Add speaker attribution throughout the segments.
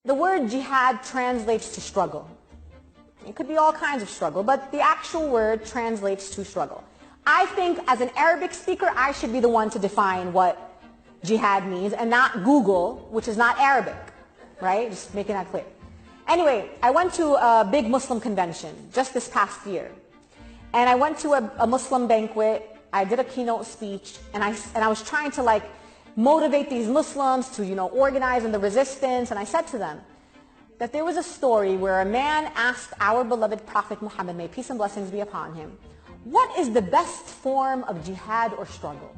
Speaker 1: The word jihad translates to struggle. It could be all kinds of struggle, but the actual word translates to struggle. I think as an Arabic speaker, I should be the one to define what jihad means and not Google, which is not Arabic, right? Just making that clear. Anyway, I went to a big Muslim convention just this past year. And I went to a Muslim banquet. I did a keynote speech, and I was trying to motivate these Muslims to, organize in the resistance. And I said to them that there was a story where a man asked our beloved Prophet Muhammad, may peace and blessings be upon him, what is the best form of jihad or struggle?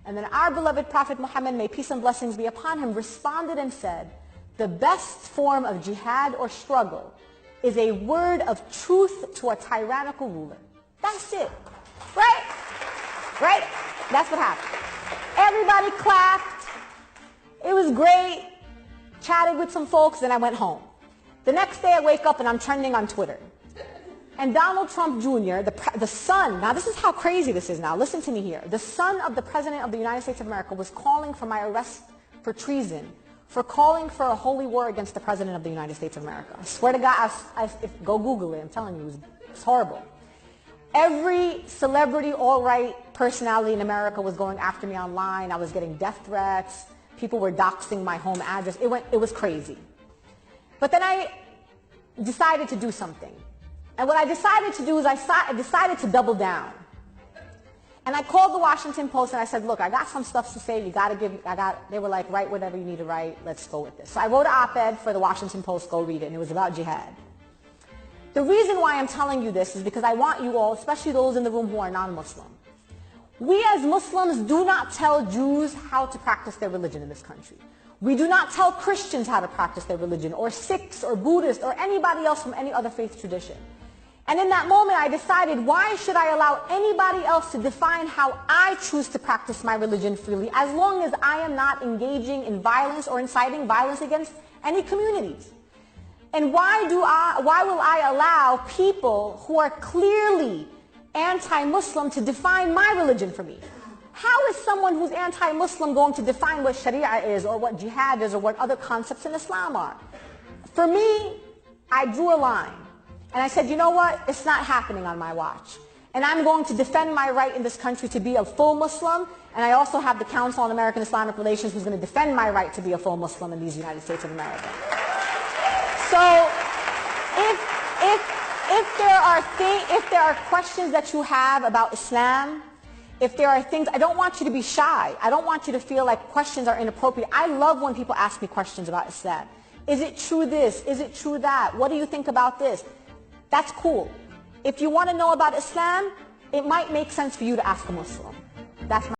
Speaker 1: And then our beloved Prophet Muhammad, may peace and blessings be upon him, responded and said, the best form of jihad or struggle is a word of truth to a tyrannical ruler. That's it. Right? Right? That's what happened. Everybody clapped. It was great. Chatted with some folks, then I went home. The next day I wake up and I'm trending on Twitter. And Donald Trump Jr., the son, now this is how crazy this is now, listen to me here. The son of the President of the United States of America was calling for my arrest for treason, for calling for a holy war against the President of the United States of America. I swear to God, go Google it, I'm telling you, it's horrible. Every celebrity, alt-right personality in America was going after me online. I was getting death threats. People were doxing my home address. It was crazy. But then I decided to do something. And what I decided to do is I decided to double down. And I called the Washington Post and I said, look, I got some stuff to say. They were like, write whatever you need to write. Let's go with this. So I wrote an op-ed for the Washington Post. Go read it. And it was about jihad. The reason why I'm telling you this is because I want you all, especially those in the room who are non-Muslim. We as Muslims do not tell Jews how to practice their religion in this country. We do not tell Christians how to practice their religion, or Sikhs, or Buddhists, or anybody else from any other faith tradition. And in that moment I decided, why should I allow anybody else to define how I choose to practice my religion freely, as long as I am not engaging in violence or inciting violence against any communities? And why will I allow people who are clearly anti-Muslim to define my religion for me? How is someone who's anti-Muslim going to define what Sharia is, or what jihad is, or what other concepts in Islam are? For me, I drew a line. And I said, you know what? It's not happening on my watch. And I'm going to defend my right in this country to be a full Muslim. And I also have the Council on American Islamic Relations who's going to defend my right to be a full Muslim in these United States of America. So if there are questions that you have about Islam, if there are things, I don't want you to be shy. I don't want you to feel like questions are inappropriate. I love when people ask me questions about Islam. Is it true this? Is it true that? What do you think about this? That's cool. If you want to know about Islam, it might make sense for you to ask a Muslim. That's my